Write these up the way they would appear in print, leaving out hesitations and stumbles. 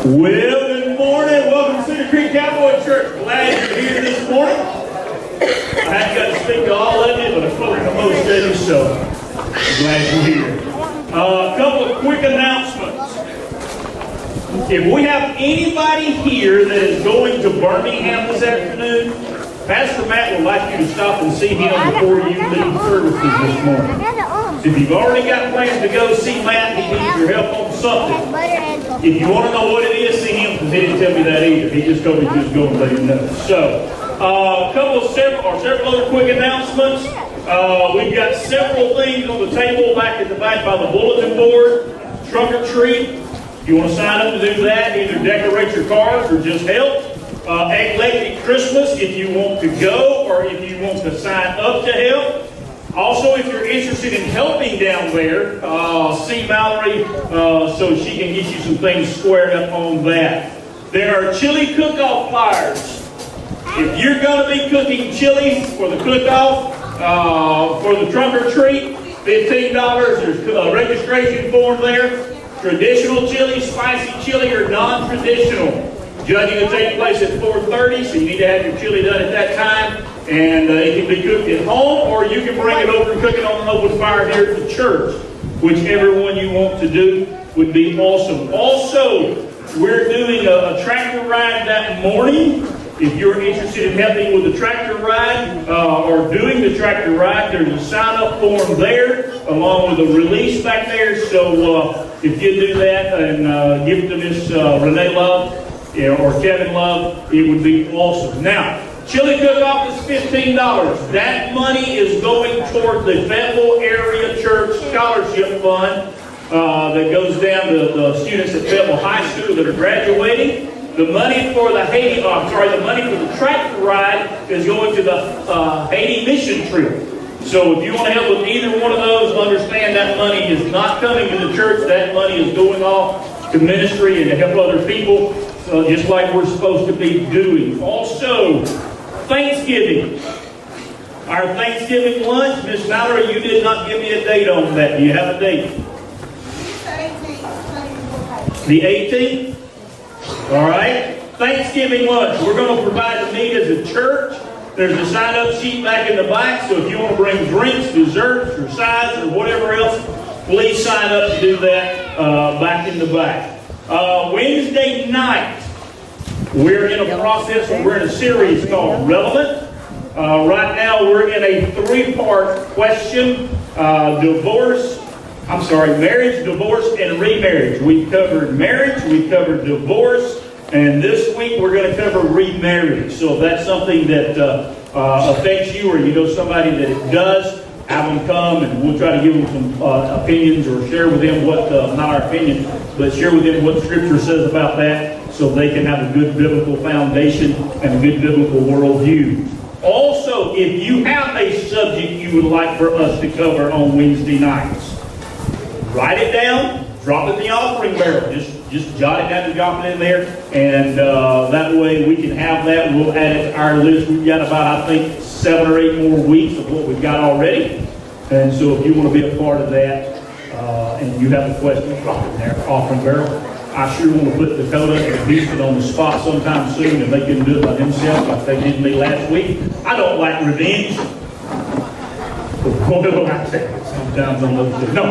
Well, good morning. Welcome to Cedar Creek Cowboy Church. Glad you're here this morning. I haven't got to speak to all of you, but I spoke to most of you, so I'm glad you're here. A couple of quick announcements. If we have anybody here that is going to Birmingham this afternoon, Pastor Matt would like you to stop and see him before you leave services this morning. If you've already got plans to go see Matt, he needs your help on something. If you want to know what it is, see him, because he didn't tell me that either. He just told me just go and let him know. So, several other quick announcements. We've got several things on the table back at the back by the bulletin board. Trunk or treat. If you want to sign up to do that, either decorate your cars or just help. Eclectic Christmas, if you want to go or if you want to sign up to help. Also, if you're interested in helping down there, see Mallory so she can get you some things squared up on that. There are chili cook-off flyers. If you're going to be cooking chili for the cook-off, for the trunk or treat, $15. There's a registration form there. Traditional chili, spicy chili, or non-traditional. Judging will take place at 4:30, so you need to have your chili done at that time. And it can be cooked at home, or you can bring it over and cook it on an open fire here at the church. Whichever one you want to do would be awesome. Also, we're doing a tractor ride that morning. If you're interested in helping with the tractor ride or doing the tractor ride, there's a sign-up form there, along with a release back there. So if you do that and give it to Miss Renee Love or Kevin Love, it would be awesome. Now, chili cook-off is $15. That money is going toward the Fayetteville Area Church Scholarship Fund that goes down to the students at Fayetteville High School that are graduating. The money for the the money for the tractor ride is going to the Haiti mission trip. So if you want to help with either one of those, understand that money is not coming to the church. That money is going off to ministry and to help other people, just like we're supposed to be doing. Also, Thanksgiving. Our Thanksgiving lunch, Miss Mallory, you did not give me a date on that. Do you have a date? The 18th? All right. Thanksgiving lunch. We're going to provide the meat as a church. There's a sign-up sheet back in the back, so if you want to bring drinks, desserts, or sides, or whatever else, please sign up to do that back in the back. Wednesday night, we're in a process, we're in a series called Relevant. Right now, we're in a three-part question. Marriage, divorce, and remarriage. We've covered marriage, we've covered divorce, and this week we're going to cover remarriage. So if that's something that affects you, or you know somebody that it does, have them come and we'll try to give them some opinions, or share with them what, not our opinion, but share with them what Scripture says about that, so they can have a good biblical foundation and a good biblical worldview. Also, if you have a subject you would like for us to cover on Wednesday nights, write it down, drop it in the offering barrel. Just jot it down and drop it in there, and that way we can have that. We'll add it to our list. We've got about, I think, 7 or 8 more weeks of what we've got already. And so if you want to be a part of that, and you have a question, drop it in there, offering barrel. I sure want to put Dakota and Houston on the spot sometime soon, and they can do it by themselves like they did me last week. I don't like revenge. Sometimes on those. No.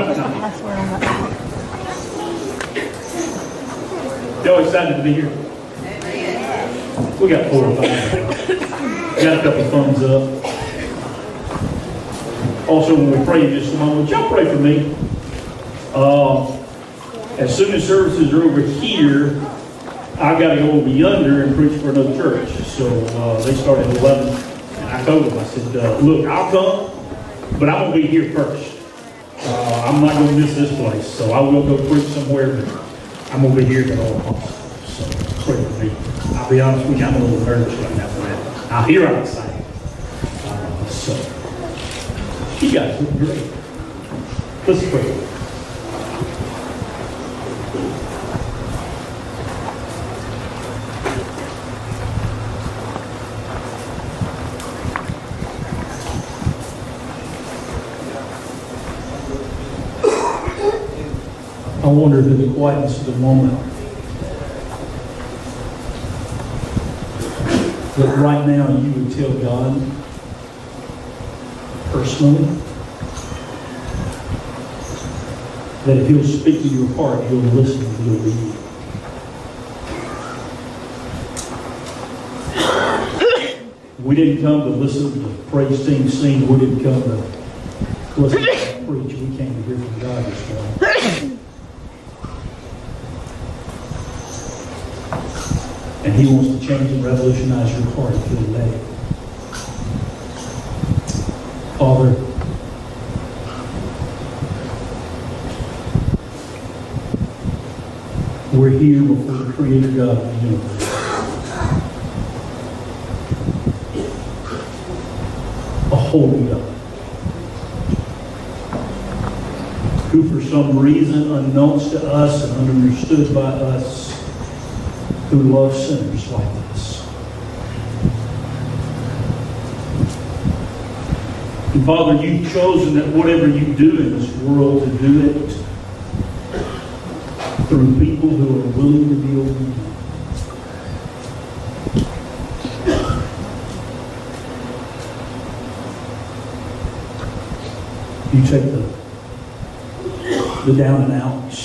Y'all excited to be here? We got 4 or 5. Got a couple of thumbs up. Also, when we pray in just a moment, y'all pray for me. As soon as services are over here, I've got to go over yonder and preach for another church. So they start at 11. And I told them, I said, look, I'll come, but I'm going to be here first. I'm not going to miss this place. So I will go preach somewhere, but I'm going to be here at all costs. So pray for me. I'll be honest with you, I'm a little nervous right now for that. Now, here I'm excited. So, you guys look great. Let's pray. I wonder if in the quietness of the moment, that right now you would tell God personally that if He'll speak to your heart, you'll listen and you'll obedient. We didn't come to listen to the praise team sing. We didn't come to listen to God preach. We came to hear from God this morning. And He wants to change and revolutionize your heart if you'll let Him. Father, we're here before the Creator God of the universe. A holy God, who for some reason unknowns to us and ununderstood by us, who loves sinners like us. And Father, you've chosen that whatever you do in this world, to do it through people who are willing to be obedient. You take the down and outs.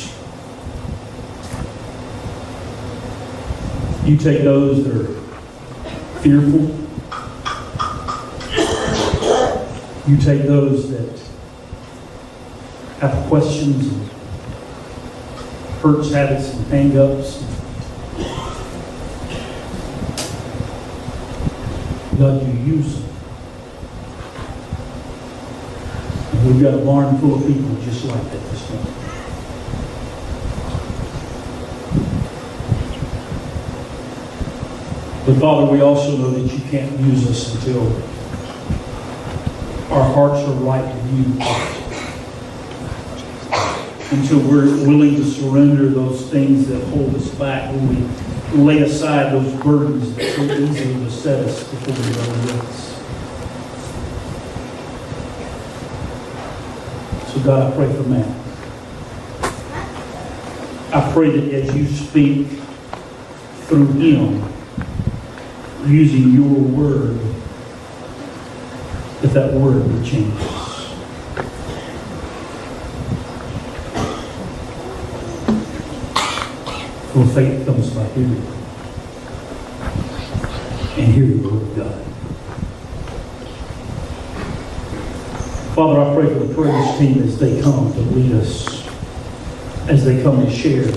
You take those that are fearful. You take those that have questions and hurts, habits, and hang-ups. God, you use them. And we've got a barn full of people just like that this morning. But Father, we also know that you can't use us until our hearts are right with you. Until we're willing to surrender those things that hold us back, when we lay aside those burdens that so easily beset us before we go with us. So God, I pray for Matt. I pray that as you speak through him, using your word, that word would change us. For faith comes by hearing, and hearing the word of God. Father, I pray for the praise team as they come to lead us, as they come to share,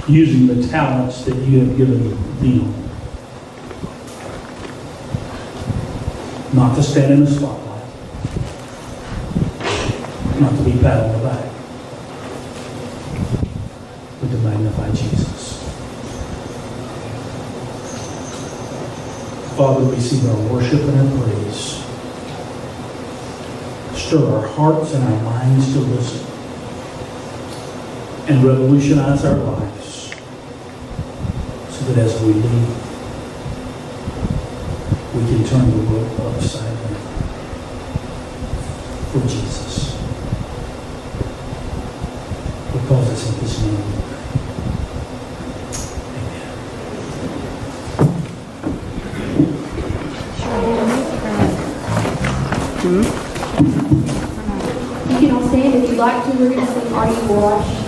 using the talents that you have given them. Not to stand in the spotlight, not to be pat on the back, but to magnify Jesus. Father, receive our worship and our praise. Stir our hearts and our minds to listen and revolutionize our lives so that as we leave, we can turn the world upside down for Jesus. Because it's in His name we pray. Amen. You can all stand if you'd like to. We're going to sing Are You Washed?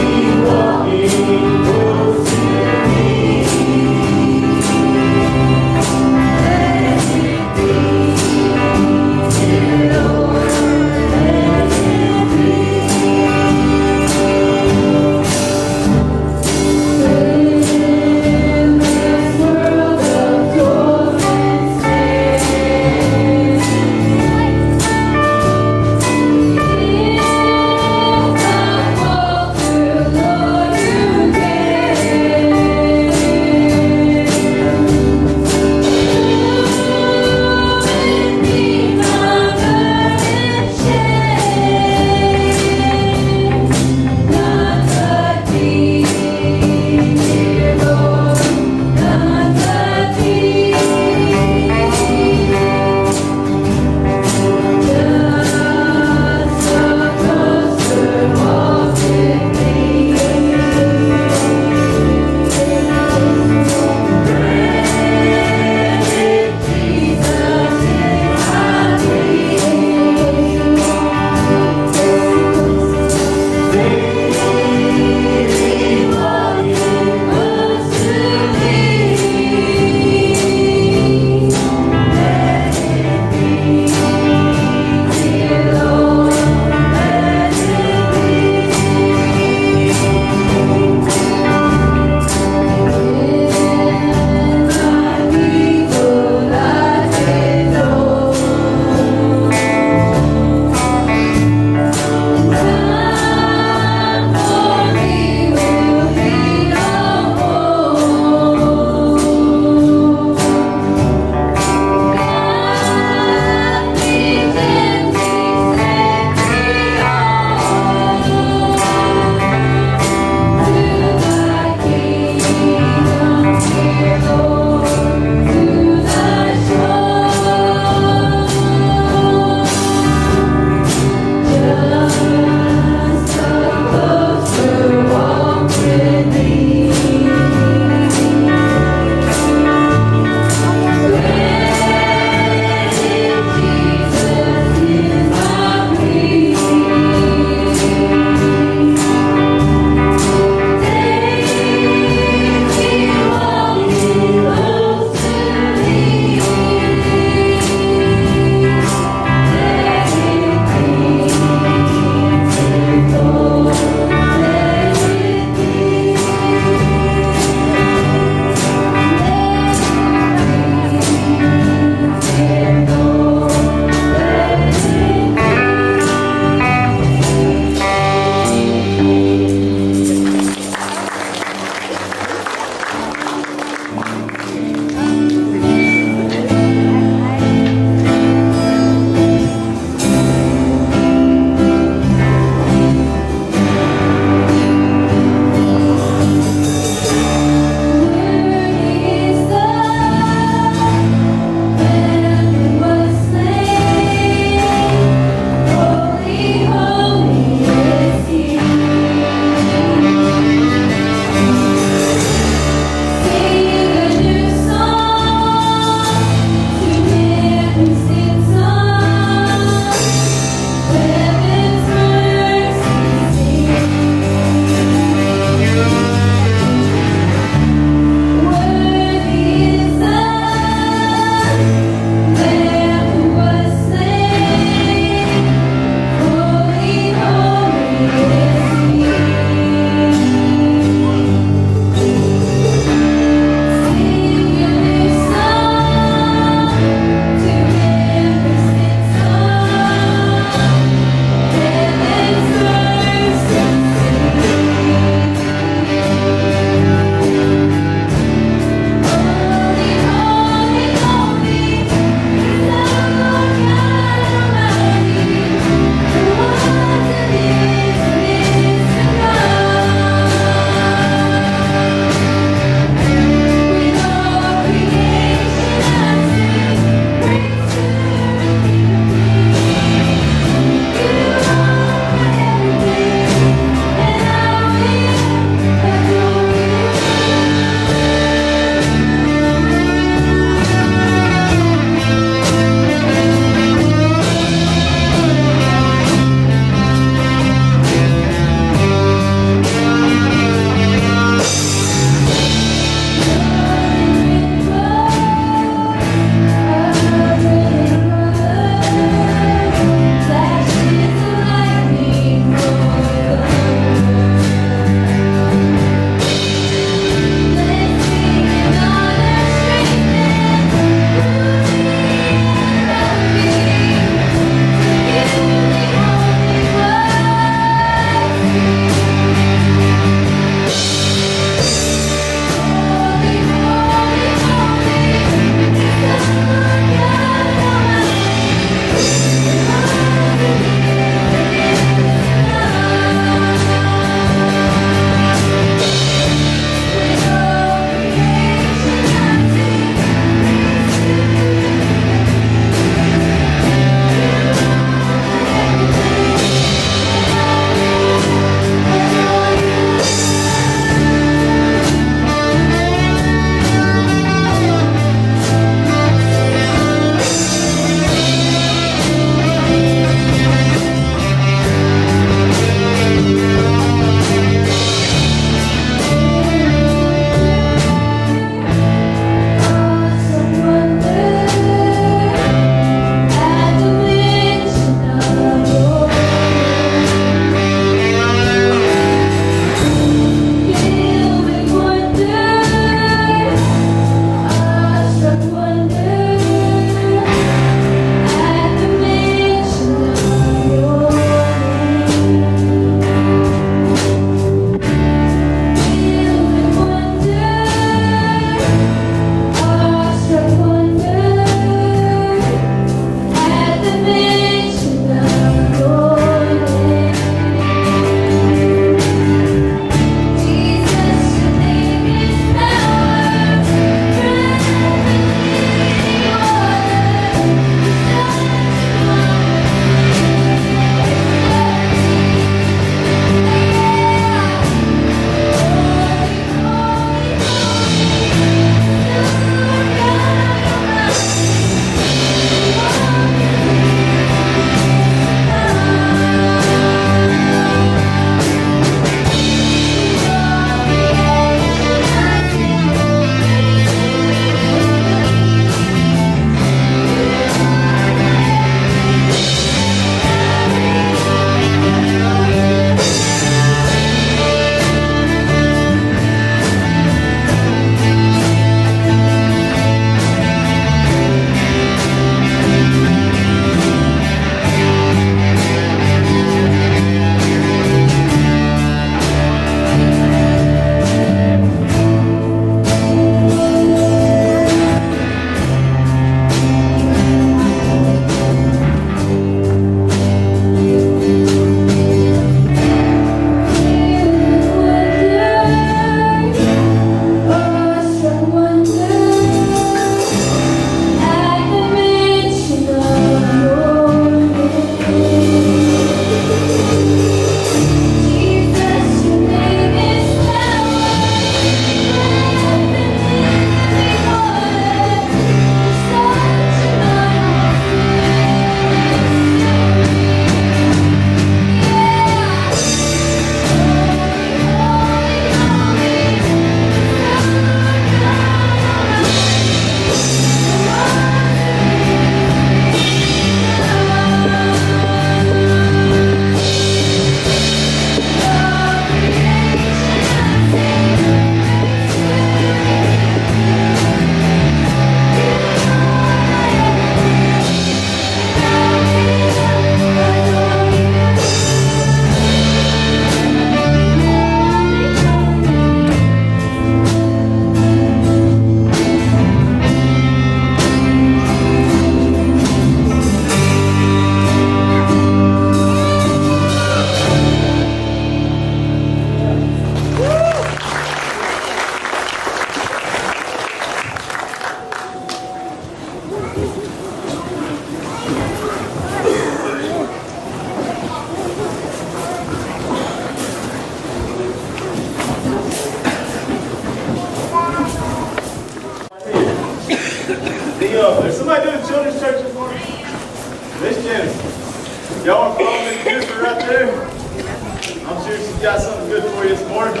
got something good for you this morning.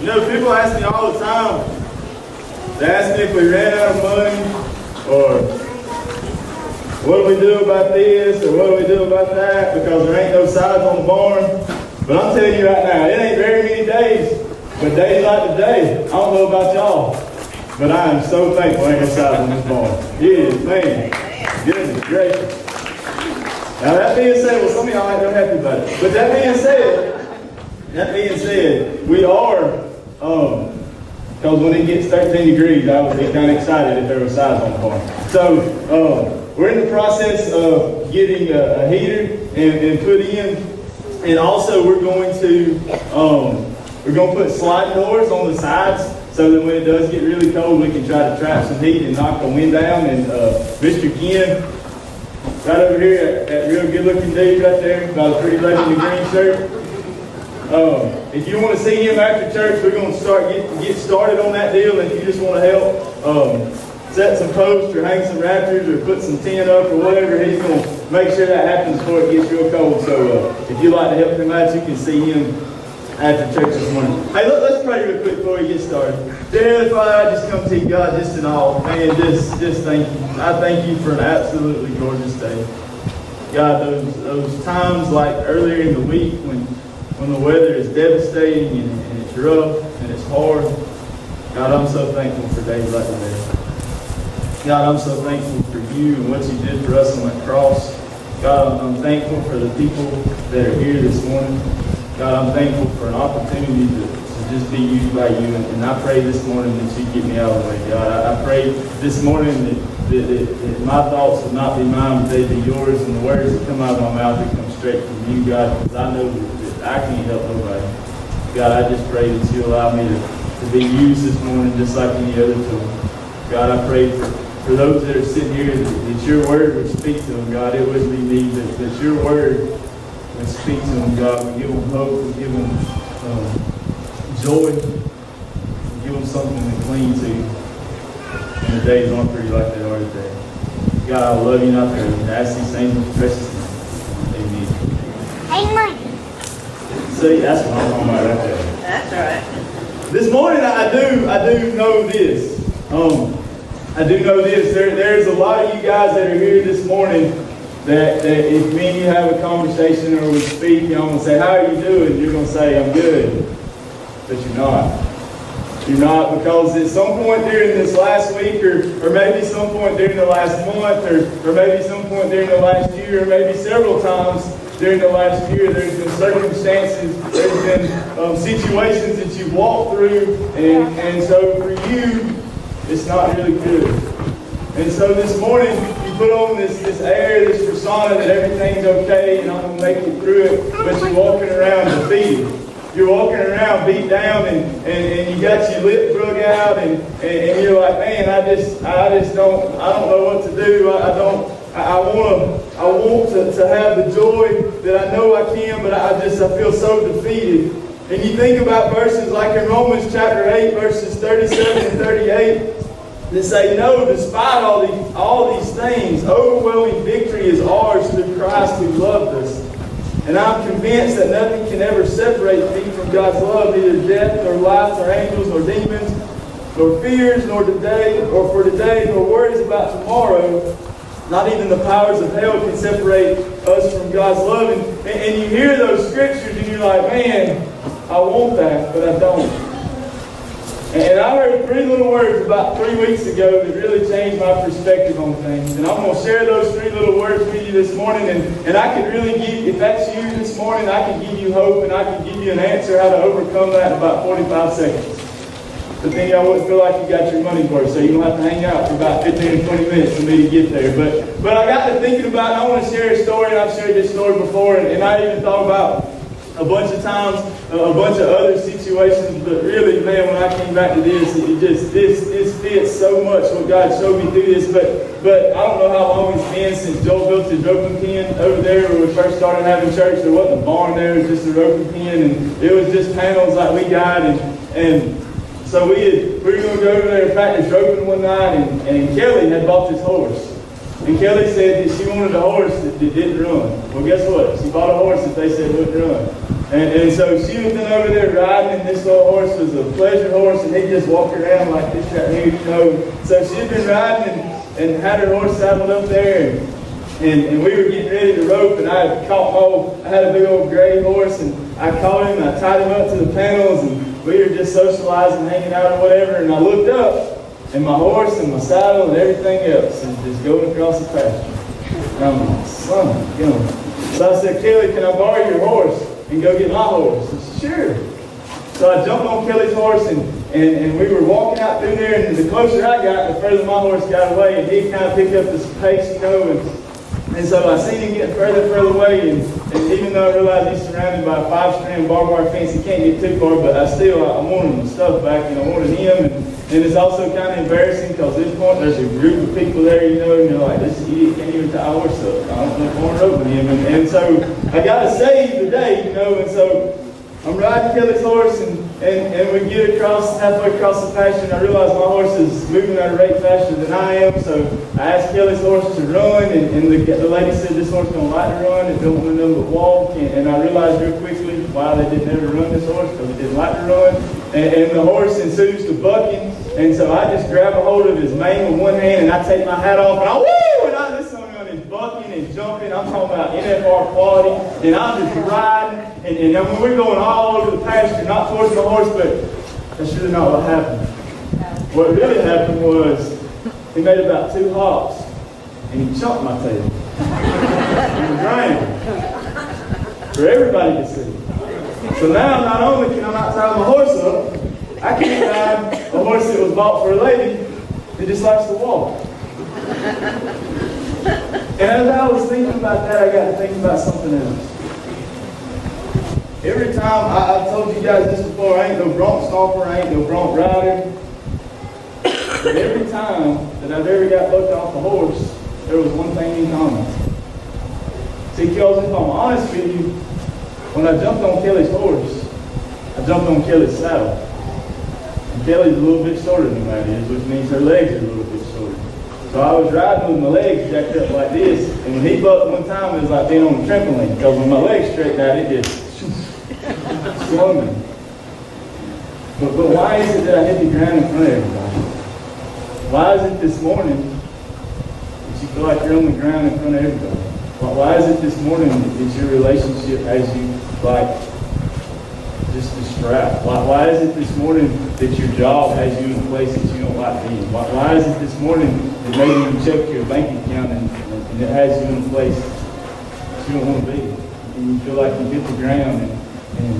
You know, people ask me all the time. They ask me if we ran out of money, or what do we do about this, or what do we do about that, because there ain't no sides on the barn. But I'm telling you right now, it ain't very many days, but days like today, I don't know about y'all, but I am so thankful there ain't no sides on this barn. It is, man. Goodness gracious. Now that being said, well, some of y'all ain't real happy about it. But that being said, we are, because when it gets 13 degrees, I would be kind of excited if there was sides on the barn. So we're in the process of getting a heater and put in, and also we're going to put sliding doors on the sides so that when it does get really cold, we can try to trap some heat and knock the wind down. And Mr. Ken, right over here, that real good-looking dude right there, about a pretty lady in the green shirt. If you want to see him after church, we're going to get started on that deal. And if you just want to help set some posts or hang some rafters or put some tin up or whatever, he's going to make sure that happens before it gets real cold. So if you'd like to help him out, you can see him after church this morning. Hey, let's pray real quick before we get started. Dear Heavenly Father, I just come to you, God, just in all. Man, just thank you. I thank you for an absolutely gorgeous day. God, those times like earlier in the week when the weather is devastating and it's rough and it's hard. God, I'm so thankful for days like today. God, I'm so thankful for you and what you did for us on that cross. God, I'm thankful for the people that are here this morning. God, I'm thankful for an opportunity to just be used by you. And I pray this morning that you get me out of the way, God. I pray this morning that my thoughts would not be mine, but they'd be yours, and the words that come out of my mouth would come straight from you, God, because I know that I can't help nobody. God, I just pray that you allow me to be used this morning just like any other tool. God, I pray for those that are sitting here that your word would speak to them, God. It wouldn't be me, that your word would speak to them, God. Would give them hope, would give them joy, would give them something to cling to when the days aren't pretty like they are today. God, I love you, and I pray. I ask these things in your precious name. Amen. See, that's what I'm talking about right there. That's all right. This morning, I do know this. I do know this. There's a lot of you guys that are here this morning that if me and you have a conversation or we speak, and I'm going to say, how are you doing? You're going to say, I'm good. But you're not. You're not, because at some point during this last week, or maybe some point during the last month, or maybe some point during the last year, or maybe several times during the last year, there's been circumstances, there's been situations that you've walked through, and so for you, it's not really good. And so this morning, you put on this air, this persona that everything's okay, and I'm going to make it through it, but you're walking around defeated. You're walking around beat down, and you got your lip drug out, and you're like, man, I don't know what to do. I want to have the joy that I know I can, but I feel so defeated. And you think about verses like in Romans chapter 8, verses 37 and 38, that say, no, despite all these things, overwhelming victory is ours through Christ who loved us. And I'm convinced that nothing can ever separate me from God's love, neither death, nor life, nor angels, nor demons, nor fears, nor for today, nor worries about tomorrow. Not even the powers of hell can separate us from God's love. And you hear those scriptures and you're like, man, I want that, but I don't. And I heard 3 little words about 3 weeks ago that really changed my perspective on things. And I'm going to share those 3 little words with you this morning. And I could really give, if that's you this morning, I can give you hope and I can give you an answer how to overcome that in about 45 seconds. But then y'all wouldn't feel like you got your money's worth, so you're going to have to hang out for about 15 or 20 minutes for me to get there. But I got to thinking about it, and I want to share a story, and I've shared this story before, and I even thought about a bunch of times, a bunch of other situations, but really, man, when I came back to this, this fits so much what God showed me through this. But I don't know how long it's been since Joel built his roping pen over there when we first started having church. There wasn't a barn there, it was just a roping pen, and it was just panels like we got, and so we were going to go over there and practice roping one night, and Kelly had bought this horse. And Kelly said that she wanted a horse that didn't run. Well, guess what? She bought a horse that they said wouldn't run. And so she was been over there riding, and this little horse was a pleasure horse, and he just walked around like this right here, you know. So she'd been riding and had her horse saddled up there, and we were getting ready to rope, and I had a big old gray horse, and I caught him, and I tied him up to the panels, and we were just socializing, hanging out or whatever, and I looked up, and my horse and my saddle and everything else is just going across the pasture. And I'm like, son, you know. So I said, Kelly, can I borrow your horse and go get my horse? She said, sure. So I jumped on Kelly's horse, and we were walking out through there, and the closer I got, the further my horse got away, and he kind of picked up this pace, you know, and so I seen him getting further and further away, and even though I realized he's surrounded by a 5-strand barbed wire fence, he can't get too far, but I wanted my stuff back, and I wanted him, and it's also kind of embarrassing, because at this point, there's a group of people there, you know, and you're like, this idiot can't even tie a horse up. I don't know if I want to rope with him, and so I got to save the day, you know, and so I'm riding Kelly's horse, and we get halfway across the pasture, and I realize my horse is moving at a rate faster than I am, so I asked Kelly's horse to run, and the lady said this horse don't like to run, it don't want to know but walk, and I realized real quickly why they didn't ever run this horse, because he didn't like to run, and the horse ensues to bucking, and so I just grab a hold of his mane with one hand, and I take my hat off, and I woo, and this son is bucking and jumping. I'm talking about NFR quality, and I'm just riding, and I mean, we're going all over the pasture, not towards the horse, but that's really not what happened. What really happened was he made about 2 hops, and he chopped my tail. He was grinding for everybody to see. So now, not only can I not tie my horse up, I can't ride a horse that was bought for a lady that just likes to walk. And as I was thinking about that, I got to thinking about something else. Every time, I've told you guys this before, I ain't no bronc stomper, I ain't no bronc rider. But every time that I've ever got bucked off a horse, there was one thing in common. See, because if I'm honest with you, when I jumped on Kelly's horse, I jumped on Kelly's saddle. And Kelly's a little bit shorter than that is, which means her legs are a little bit shorter. So I was riding with my legs jacked up like this, and when he bucked one time, it was like being on a trampoline, because when my legs straightened out, it just swung me. But why is it that I hit the ground in front of everybody? Why is it this morning that you feel like you're on the ground in front of everybody? Why is it this morning that your relationship has you like just distraught? Why is it this morning that your job has you in a place that you don't like being? Why is it this morning that maybe you check your bank account and it has you in a place that you don't want to be? And you feel like you hit the ground and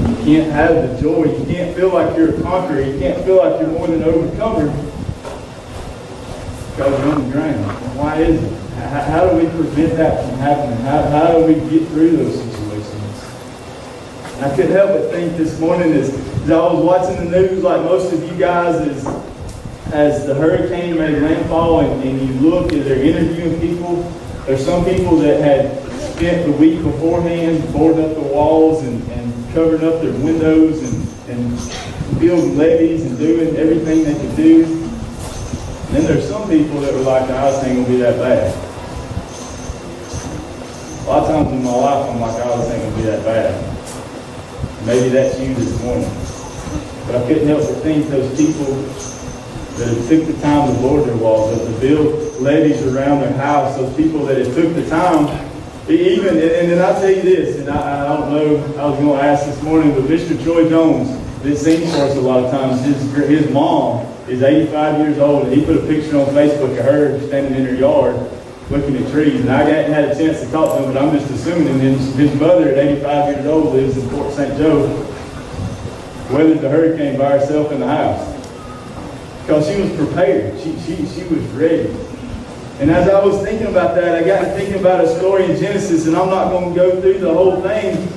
you can't have the joy. You can't feel like you're a conqueror. You can't feel like you're more than an overcomer because you're on the ground. Why is it? How do we prevent that from happening? How do we get through those situations? I couldn't help but think this morning as I was watching the news like most of you guys as the hurricane made landfall and you look as they're interviewing people, there's some people that had spent the week beforehand boarding up the walls and covering up their windows and building levees and doing everything they could do. And then there's some people that were like, "No, this ain't gonna be that bad." A lot of times in my life, I'm like, "Oh, this ain't gonna be that bad." Maybe that's you this morning. But I couldn't help but think those people that had took the time to board their walls, to build levees around their house, those people that had took the time, even, and then I'll tell you this, and I don't know, I was going to ask this morning, but Mr. Troy Jones, that sings for us a lot of times, his mom is 85 years old, and he put a picture on Facebook of her standing in her yard looking at trees, and I hadn't had a chance to talk to him, but I'm just assuming his mother at 85 years old lives in Fort St. Joe, weathered the hurricane by herself in the house. Because she was prepared. She was ready. And as I was thinking about that, I got to thinking about a story in Genesis, and I'm not going to go through the whole thing,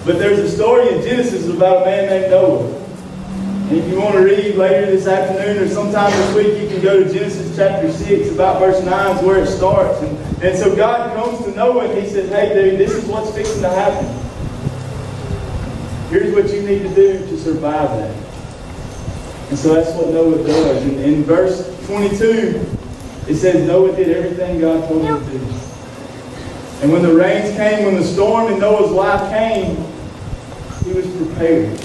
but there's a story in Genesis about a man named Noah. And if you want to read later this afternoon or sometime this week, you can go to Genesis chapter 6, about verse 9 is where it starts. And so God comes to Noah and he says, "Hey dude, this is what's fixing to happen. Here's what you need to do to survive that." And so that's what Noah does. In verse 22, It says Noah did everything God told him to do. And when the rains came, when the storm in Noah's life came, he was prepared.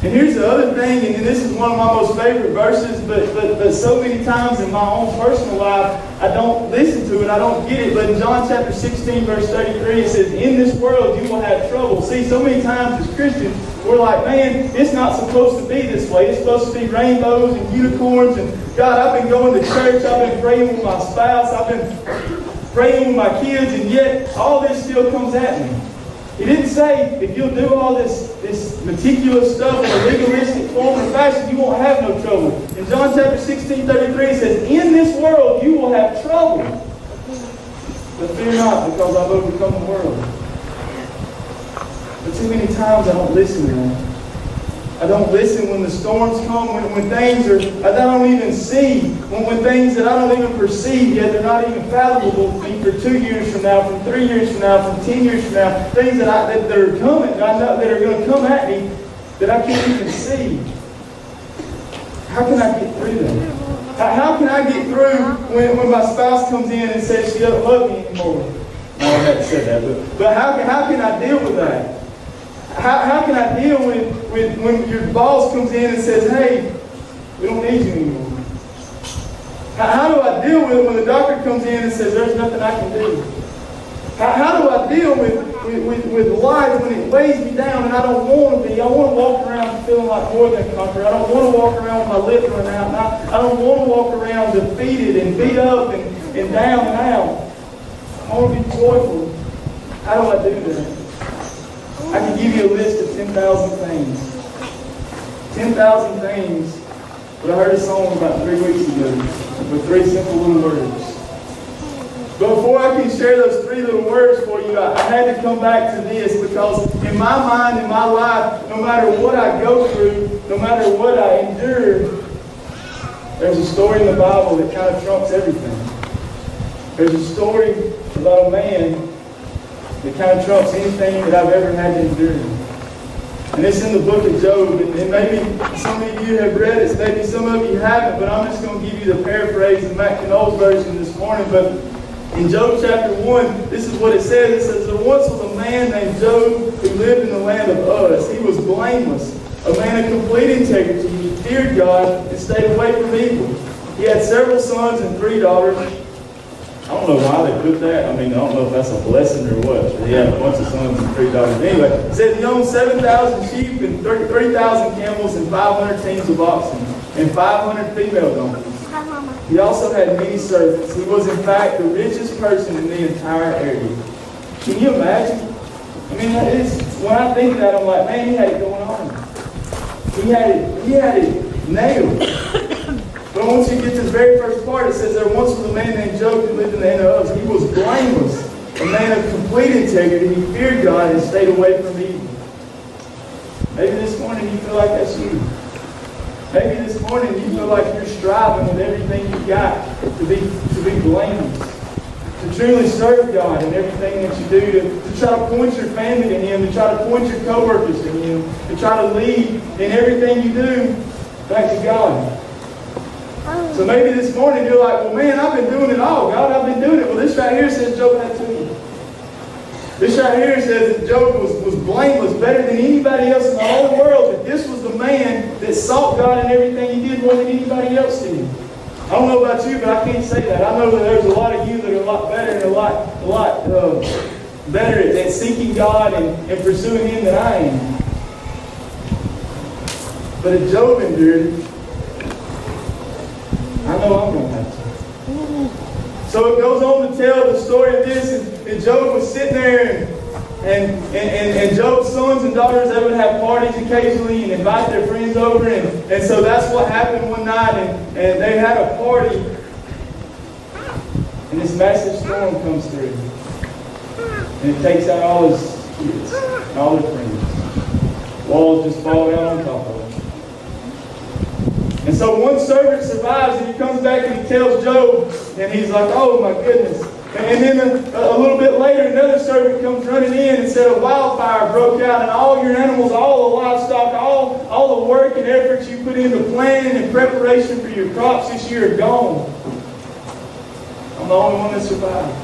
And here's the other thing, and this is one of my most favorite verses, but so many times in my own personal life, I don't listen to it, I don't get it. But in John chapter 16, verse 33, it says, in this world you will have trouble. See, so many times as Christians, we're like, man, it's not supposed to be this way. It's supposed to be rainbows and unicorns. And God, I've been going to church, I've been praying with my spouse, I've been praying with my kids, and yet all this still comes at me. He didn't say, if you'll do all this meticulous stuff in a legalistic form or fashion, you won't have no trouble. In John chapter 16, 33, it says, in this world you will have trouble. But fear not, because I've overcome the world. But too many times I don't listen to that. I don't listen when the storms come, when things are, I don't even see, when things that I don't even perceive yet, they're not even fathomable to me for 2 years from now, from 3 years from now, from 10 years from now, things that are coming, I know that are going to come at me that I can't even see. How can I get through that? How can I get through when my spouse comes in and says she doesn't love me anymore? No, I haven't said that, but how can I deal with that? How can I deal with when your boss comes in and says, hey, we don't need you anymore? How do I deal with it when the doctor comes in and says, there's nothing I can do? How do I deal with life when it weighs me down and I don't want to be? I want to walk around feeling like more than a conqueror. I don't want to walk around with my lip running out. I don't want to walk around defeated and beat up and down and out. I want to be joyful. How do I do that? I can give you a list of 10,000 things. 10,000 things. But I heard a song about 3 weeks ago with 3 simple little words. But before I can share those 3 little words for you, I had to come back to this, because in my mind, in my life, no matter what I go through, no matter what I endure, there's a story in the Bible that kind of trumps everything. There's a story about a man that kind of trumps anything that I've ever had to endure. And it's in the book of Job. And maybe some of you have read it, maybe some of you haven't, but I'm just going to give you the paraphrase in Matt Knoll's version this morning. But in Job chapter 1, this is what it says. It says, there once was a man named Job who lived in the land of Uz. He was blameless, a man of complete integrity. He feared God and stayed away from evil. He had several sons and 3 daughters. I don't know why they put that. I mean, I don't know if that's a blessing or what. He had a bunch of sons and 3 daughters. Anyway, it said he owned 7,000 sheep and 3,000 camels and 500 teams of oxen and 500 female donkeys. He also had many servants. He was, in fact, the richest person in the entire area. Can you imagine? I mean, when I think of that, I'm like, man, he had it going on. He had it nailed. But once you get to the very first part, it says there once was a man named Job who lived in the land of Uz. He was blameless, a man of complete integrity. He feared God and stayed away from evil. Maybe this morning you feel like that's you. Maybe this morning you feel like you're striving with everything you've got to be blameless, to truly serve God in everything that you do, to try to point your family to Him, to try to point your coworkers to Him, to try to lead in everything you do back to God. So maybe this morning you're like, well, man, I've been doing it all. God, I've been doing it. Well, this right here says Job had 2. This right here says that Job was blameless, better than anybody else in the whole world. That this was the man that sought God in everything he did more than anybody else did. I don't know about you, but I can't say that. I know that there's a lot of you that are a lot better and a lot better at seeking God and pursuing Him than I am. But if Job endured it, I know I'm going to have to. So it goes on to tell the story of this, and Job was sitting there, and Job's sons and daughters, they would have parties occasionally and invite their friends over, and so that's what happened one night, and they had a party, and this massive storm comes through, and it takes out all his kids, and all their friends. Walls just fall down on top of them. And so one servant survives, and he comes back and he tells Job, and he's like, oh my goodness. And then a little bit later, another servant comes running in and said a wildfire broke out, and all your animals, all the livestock, all the work and efforts you put into planning and preparation for your crops this year are gone. I'm the only one that survived.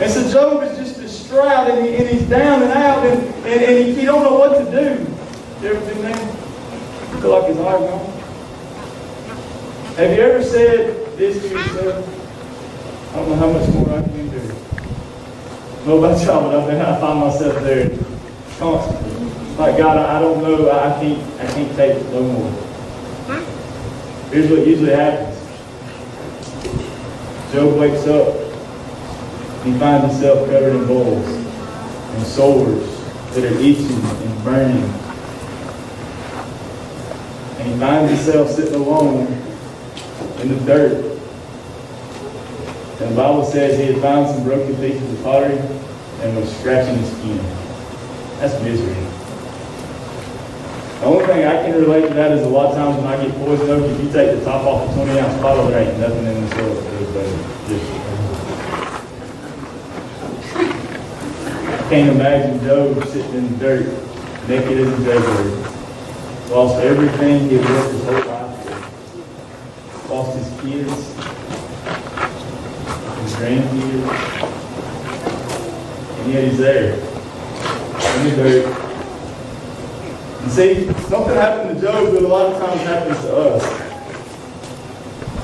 And so Job is just distraught, and he's down and out, and he don't know what to do. You ever been there? Feel like his heart gone? Have you ever said this to yourself? I don't know how much more I can endure. I don't know about y'all, but I find myself there constantly. Like, God, I don't know, I can't take it no more. Here's what usually happens. Job wakes up, he finds himself covered in boils and sores that are itching and burning. And he finds himself sitting alone in the dirt. And the Bible says he had found some broken pieces of pottery and was scratching his skin. That's misery. The only thing I can relate to that is a lot of times when I get poison oak, if you take the top off a 20-ounce bottle, there ain't nothing in this world that feels better. I can't imagine Job sitting in the dirt, naked as a jailbird. Lost everything he had worked his whole life for. Lost his kids, his grandkids, and yet he's there, in the dirt. And see, something happened to Job that a lot of times happens to us.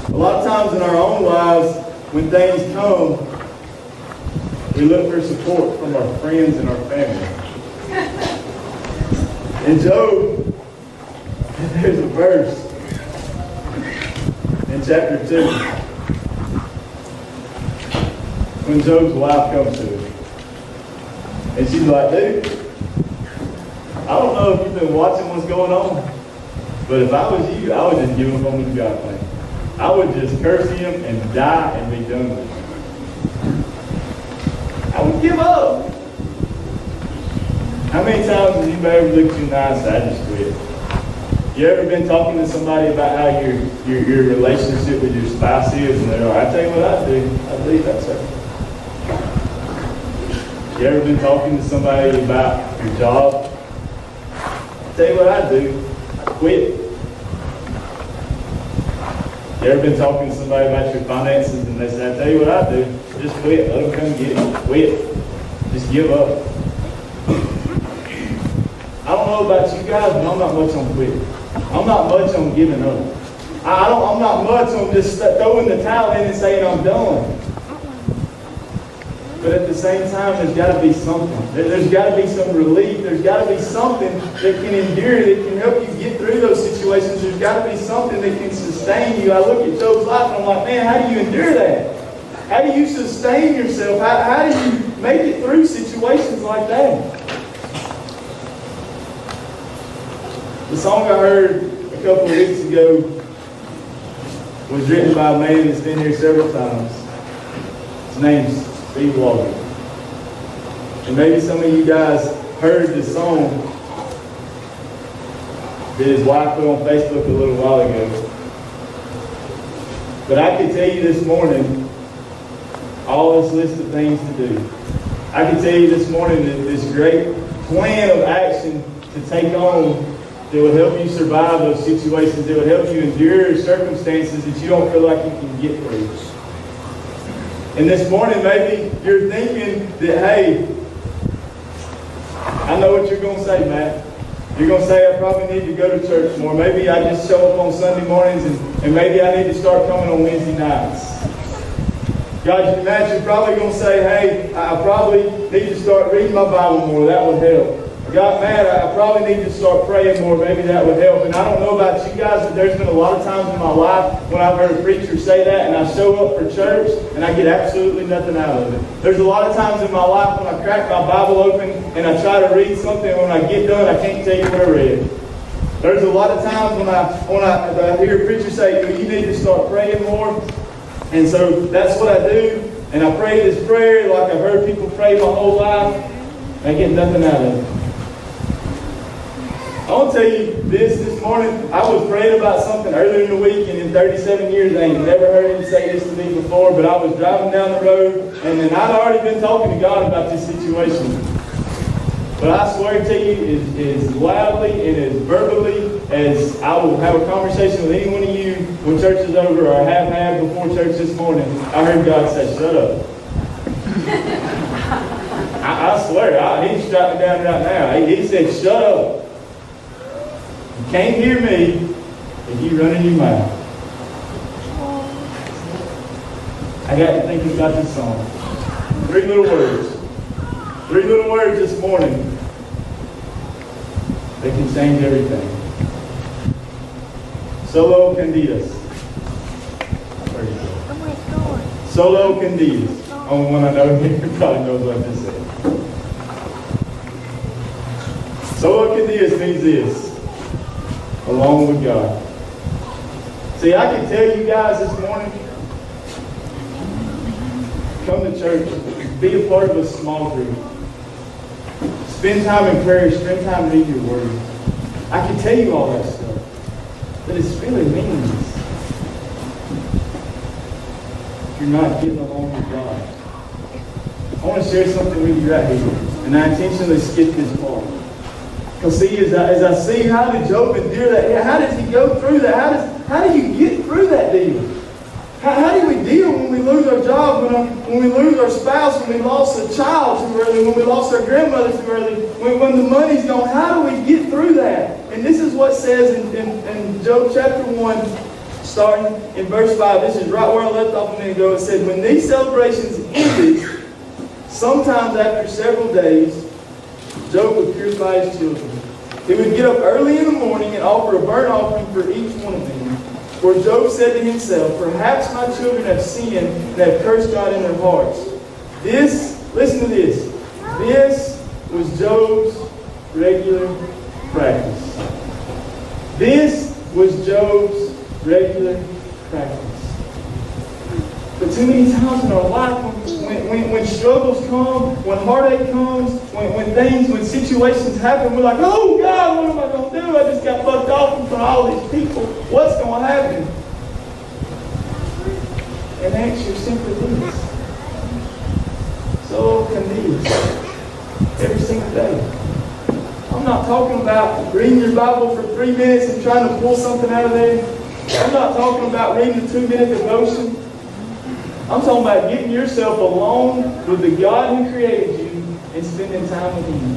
A lot of times in our own lives, when things come, we look for support from our friends and our family. In Job, there's a verse in chapter 2 when Job's wife comes to him. And she's like, dude, I don't know if you've been watching what's going on, but if I was you, I would just give him over to God, man. I would just curse him and die and be done with him. I would give up. How many times has anybody ever looked you in the eye and said, I just quit? You ever been talking to somebody about how your relationship with your spouse is, and they're like, I tell you what I do. I believe that's it. You ever been talking to somebody about your job? I tell you what I do. I quit. You ever been talking to somebody about your finances, and they say, I tell you what I do. Just quit. Let them come get it. Quit. Just give up. I don't know about you guys, but I'm not much on quitting. I'm not much on giving up. I'm not much on just throwing the towel in and saying I'm done. But at the same time, there's got to be something. There's got to be some relief. There's got to be something that can endure, that can help you get through those situations. There's got to be something that can sustain you. I look at Job's life and I'm like, man, how do you endure that? How do you sustain yourself? How do you make it through situations like that? The song I heard a couple of weeks ago was written by a man that's been here several times. His name's Steve Logan. And maybe some of you guys heard this song that his wife put on Facebook a little while ago. But I can tell you this morning, all this list of things to do. I can tell you this morning that this great plan of action to take on that will help you survive those situations, that will help you endure circumstances that you don't feel like you can get through. And this morning, maybe you're thinking that, hey, I know what you're going to say, Matt. You're going to say I probably need to go to church more. Maybe I just show up on Sunday mornings and maybe I need to start coming on Wednesday nights. God, Matt, you're probably going to say, hey, I probably need to start reading my Bible more. That would help. God, Matt, I probably need to start praying more. Maybe that would help. And I don't know about you guys, but there's been a lot of times in my life when I've heard a preacher say that and I show up for church and I get absolutely nothing out of it. There's a lot of times in my life when I crack my Bible open and I try to read something, and when I get done, I can't tell you what I read. There's a lot of times when I hear a preacher say, you need to start praying more. And so that's what I do. And I pray this prayer like I've heard people pray my whole life. And I get nothing out of it. I want to tell you this morning. I was praying about something earlier in the week, and in 37 years, I ain't never heard him say this to me before, but I was driving down the road, and then I'd already been talking to God about this situation. But I swear to you, as loudly and as verbally as I will have a conversation with any one of you when church is over, or I have had before church this morning, I heard God say, shut up. I swear, He struck me down right now. He said, shut up. You can't hear me if you run in your mouth. I got to thinking about this song. 3 little words. 3 little words this morning. They can change everything. Solo Candidas. Solo Candidas. Only one I know here probably knows what this is. Solo Candidas means this. Alone with God. See, I can tell you guys this morning, come to church, be a part of a small group. Spend time in prayer, spend time reading your word. I can tell you all that stuff. But it's really meaningless. If you're not getting along with God. I want to share something with you right here. And I intentionally skipped this part. Because see, as I see how did Job endure that, how does he go through that? How do you get through that deal? How do we deal when we lose our job, when we lose our spouse, when we lost a child too early, when we lost our grandmother too early, when the money's gone? How do we get through that? And this is what it says in Job chapter 1, starting in verse 5. This is right where I left off a minute ago. It said, when these celebrations ended, sometimes after several days, Job would purify his children. He would get up early in the morning and offer a burnt offering for each one of them. For Job said to himself, perhaps my children have sinned and have cursed God in their hearts. Listen to this. This was Job's regular practice. This was Job's regular practice. But too many times in our life, when struggles come, when heartache comes, when situations happen, we're like, oh God, what am I going to do? I just got fucked off in front of all these people. What's going to happen? And the answer is simply this. So Candidas. Every single day. I'm not talking about reading your Bible for 3 minutes and trying to pull something out of there. I'm not talking about reading a 2-minute devotion. I'm talking about getting yourself alone with the God who created you and spending time with Him.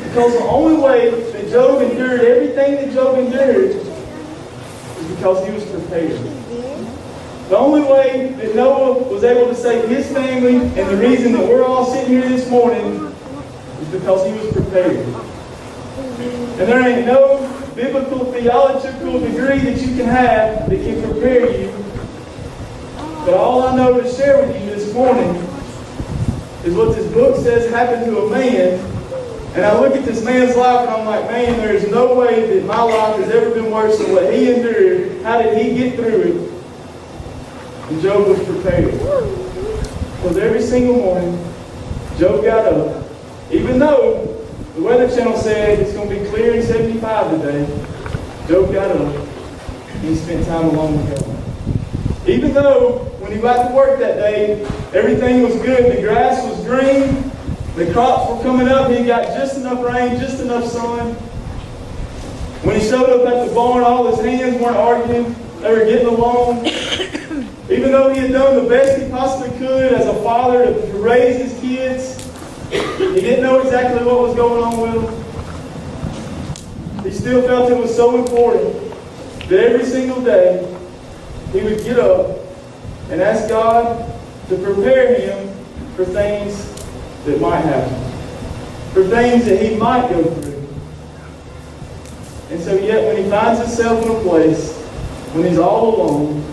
Because the only way that Job endured everything that Job endured is because he was prepared. The only way that Noah was able to save his family and the reason that we're all sitting here this morning is because he was prepared. And there ain't no biblical theological degree that you can have that can prepare you. But all I know to share with you this morning is what this book says happened to a man. And I look at this man's life and I'm like, man, there is no way that my life has ever been worse than what he endured. How did he get through it? And Job was prepared. Because every single morning, Job got up. Even though the Weather Channel said it's going to be clear in 75 today, Job got up and he spent time alone with God. Even though when he went to work that day, everything was good. The grass was green. The crops were coming up. He got just enough rain, just enough sun. When he showed up at the barn, all his hands weren't arguing. They were getting along. Even though he had done the best he possibly could as a father to raise his kids, he didn't know exactly what was going on with them. He still felt it was so important that every single day he would get up and ask God to prepare him for things that might happen, for things that he might go through. And so yet when he finds himself in a place, when he's all alone,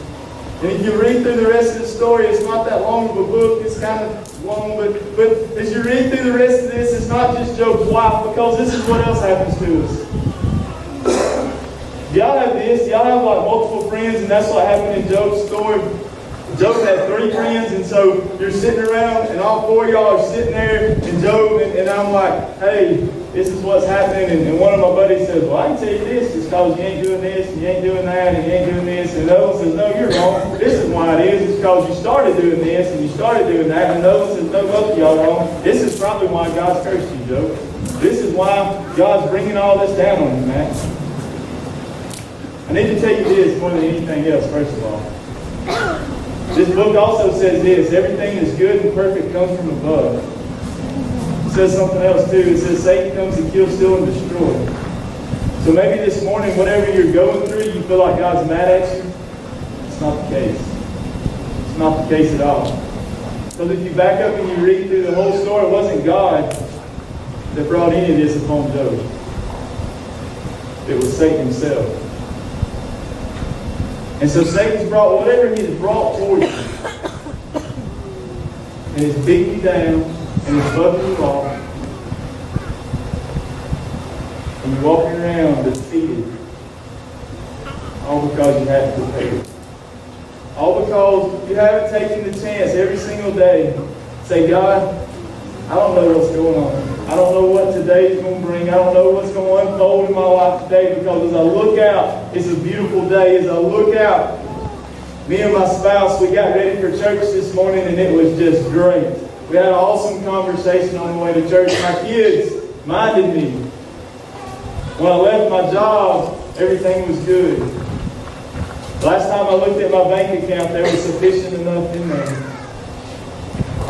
and if you read through the rest of the story, it's not that long of a book, it's kind of long, but as you read through the rest of this, it's not just Job's wife, because this is what else happens to us. Y'all have this, y'all have like multiple friends, and that's what happened in Job's story. Job had 3 friends, and so you're sitting around, and all 4 of y'all are sitting there, and Job, and I'm like, hey, this is what's happening, and one of my buddies says, well, I can tell you this, it's because you ain't doing this, and you ain't doing that, and you ain't doing this, and the other one says, no, you're wrong, this is why it is because you started doing this and you started doing that, and no one says, no, both of y'all wrong. This is probably why God's cursed you, Joe. This is why God's bringing all this down on you, man. I need to tell you this more than anything else, first of all. This book also says this: everything that's good and perfect comes from above. It says something else too. It says Satan comes to kill, steal, and destroy. So maybe this morning, whatever you're going through, you feel like God's mad at you. It's not the case. It's not the case at all. Because if you back up and you read through the whole story, it wasn't God that brought any of this upon Job. It was Satan himself. And so Satan's brought whatever he's brought towards you. And he's beating you down, and he's bugging you off. And you're walking around defeated. All because you haven't prepared. All because you haven't taken the chance every single day to say, God, I don't know what's going on. I don't know what today is going to bring. I don't know what's going to unfold in my life today, because as I look out, it's a beautiful day. As I look out, me and my spouse, we got ready for church this morning, and it was just great. We had an awesome conversation on the way to church. My kids minded me. When I left my job, everything was good. Last time I looked at my bank account, there was sufficient enough in there.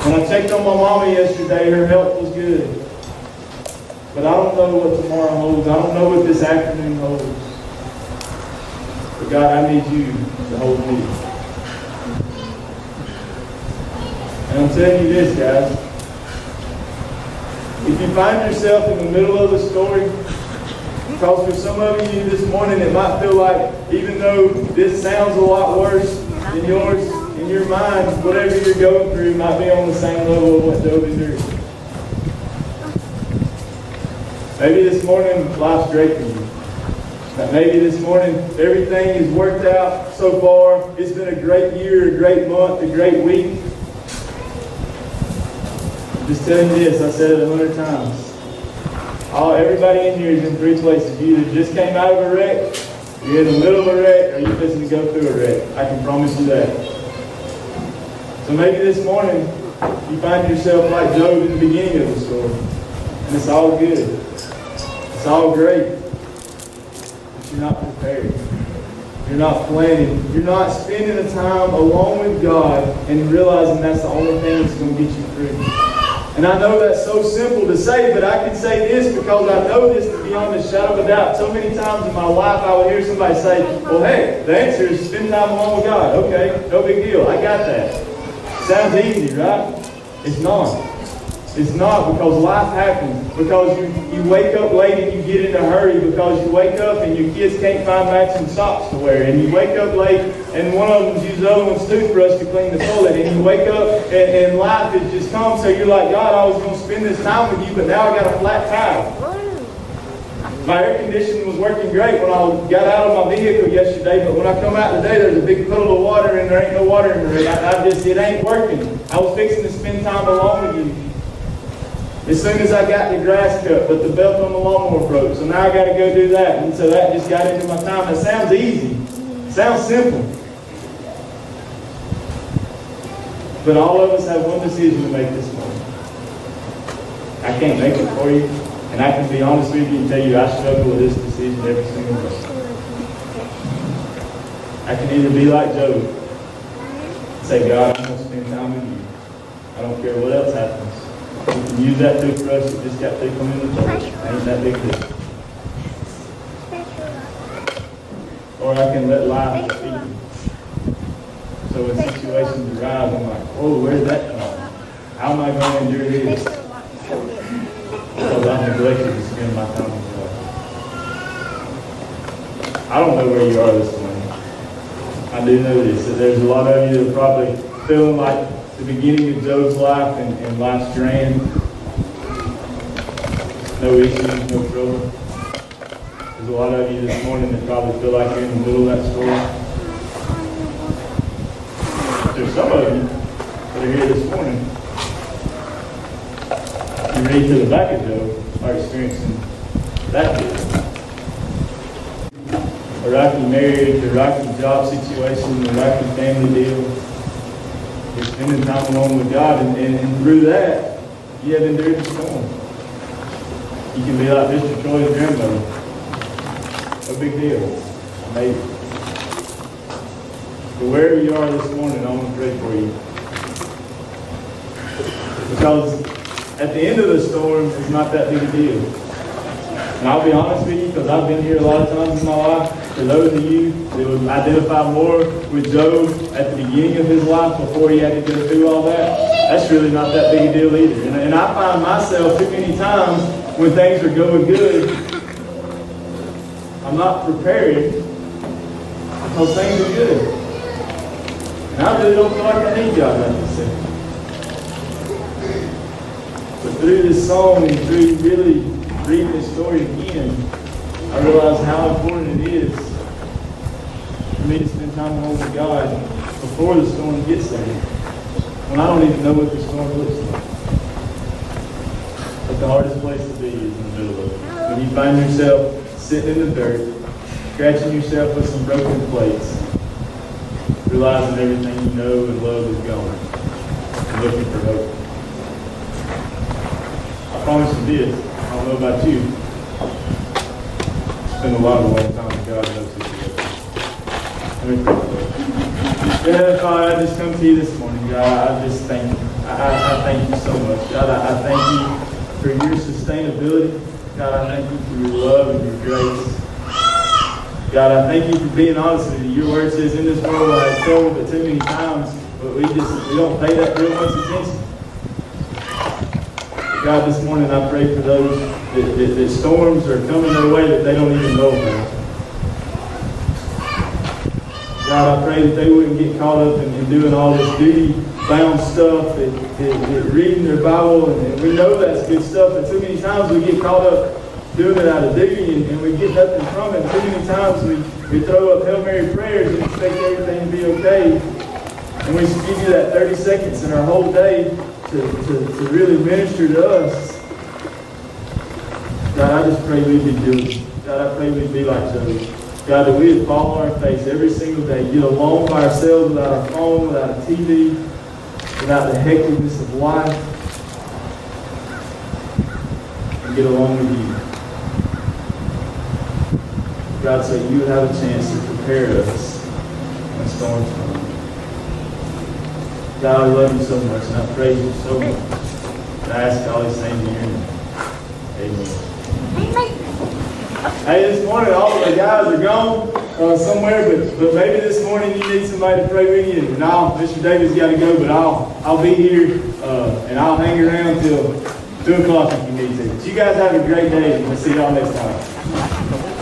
When I checked on my mama yesterday, her health was good. But I don't know what tomorrow holds. I don't know what this afternoon holds. But God, I need you to hold me. And I'm telling you this, guys. If you find yourself in the middle of the story, because for some of you this morning, it might feel like, even though this sounds a lot worse than yours, in your mind, whatever you're going through might be on the same level of what Job endured. Maybe this morning, life's great for you. Maybe this morning, everything is worked out so far. It's been a great year, a great month, a great week. I'm just telling you this, I said it 100 times. Everybody in here is in three places. You either just came out of a wreck, you're in the middle of a wreck, or you're fixing to go through a wreck. I can promise you that. So maybe this morning, you find yourself like Job in the beginning of the story. And it's all good. It's all great. But you're not prepared. You're not planning. You're not spending the time alone with God and realizing that's the only thing that's going to get you through. And I know that's so simple to say, but I can say this because I know this beyond a shadow of a doubt. So many times in my life I would hear somebody say, well, hey, the answer is spend time alone with God. Okay, no big deal. I got that. Sounds easy, right? It's not. It's not, because life happens. Because you wake up late and you get in a hurry. Because you wake up and your kids can't find matching socks to wear. And you wake up late and one of them uses the other one's toothbrush to clean the toilet. And you wake up and life has just come. So you're like, God, I was going to spend this time with you, but now I got a flat tire. My air conditioning was working great when I got out of my vehicle yesterday, but when I come out today, there's a big puddle of water and there ain't no water in the room. It ain't working. I was fixing to spend time alone with you. As soon as I got the grass cut, but the belt on the lawnmower broke. So now I got to go do that. And so that just got into my time. It sounds easy. It sounds simple. But all of us have one decision to make this morning. I can't make it for you. And I can be honest with you and tell you I struggle with this decision every single day. I can either be like Job. Say, God, I'm going to spend time with you. I don't care what else happens. You can use that toothbrush that just got to come in the toilet. Ain't that big deal. Or I can let life defeat me. So when situations arise, I'm like, oh, where did that come from? How am I going to endure this? Because I've neglected to spend my time with God. I don't know where you are this morning. I do know this, that there's a lot of you that are probably feeling like the beginning of Job's life and life's grand. No issues, no trouble. There's a lot of you this morning that probably feel like you're in the middle of that story. There's some of you that are here this morning. You read to the back of Job are experiencing that deal. a rocky marriage, a rocky job situation, a rocky family deal. You're spending time alone with God, and through that, you have endured the storm. You can be like Mr. Troy's grandmother. No big deal. Maybe. But wherever you are this morning, I want to pray for you. Because at the end of the storm, it's not that big a deal. And I'll be honest with you, because I've been here a lot of times in my life. For those of you that would identify more with Job at the beginning of his life before he had to go through all that, that's really not that big a deal either. And I find myself too many times when things are going good, I'm not prepared because things are good. And I really don't feel like I need God right this second. But through this song and through really reading this story again, I realize how important it is for me to spend time alone with God before the storm gets there. When I don't even know what the storm looks like. But the hardest place to be is in the middle of it. When you find yourself sitting in the dirt, scratching yourself with some broken plates, realizing everything you know and love is gone, and looking for hope. I promise you this, I don't know about you, spend a lot of long time with God knows this together. Let me pray for you. Yeah, Father, I just come to you this morning, God. I just thank you. I thank you so much. God, I thank you for your sustainability. God, I thank you for your love and your grace. God, I thank you for being honest with you. Your word says in this world I have trouble, but too many times, but we don't pay that real much attention. God, this morning I pray for those that storms are coming their way that they don't even know about. God, I pray that they wouldn't get caught up in doing all this duty-bound stuff, that reading their Bible, and we know that's good stuff, but too many times we get caught up doing it out of duty, and we get nothing from it. Too many times we throw up Hail Mary prayers and expect everything to be okay, and we give you that 30 seconds in our whole day to really minister to us. God, I just pray we'd be diligent. God, I pray we'd be like Job. God, that we would fall on our face every single day, get alone by ourselves without our phone, without a TV, without the hecticness of life, and get along with you. God, so you would have a chance to prepare us when storms come. God, I love you so much, and I praise you so much. And I ask all these things in your name. Amen. Hey, this morning all of the guys are gone somewhere, but maybe this morning you need somebody to pray with you. And Mr. David's got to go, but I'll be here and I'll hang around till 2 o'clock if you need to. But you guys have a great day, and we'll see y'all next time.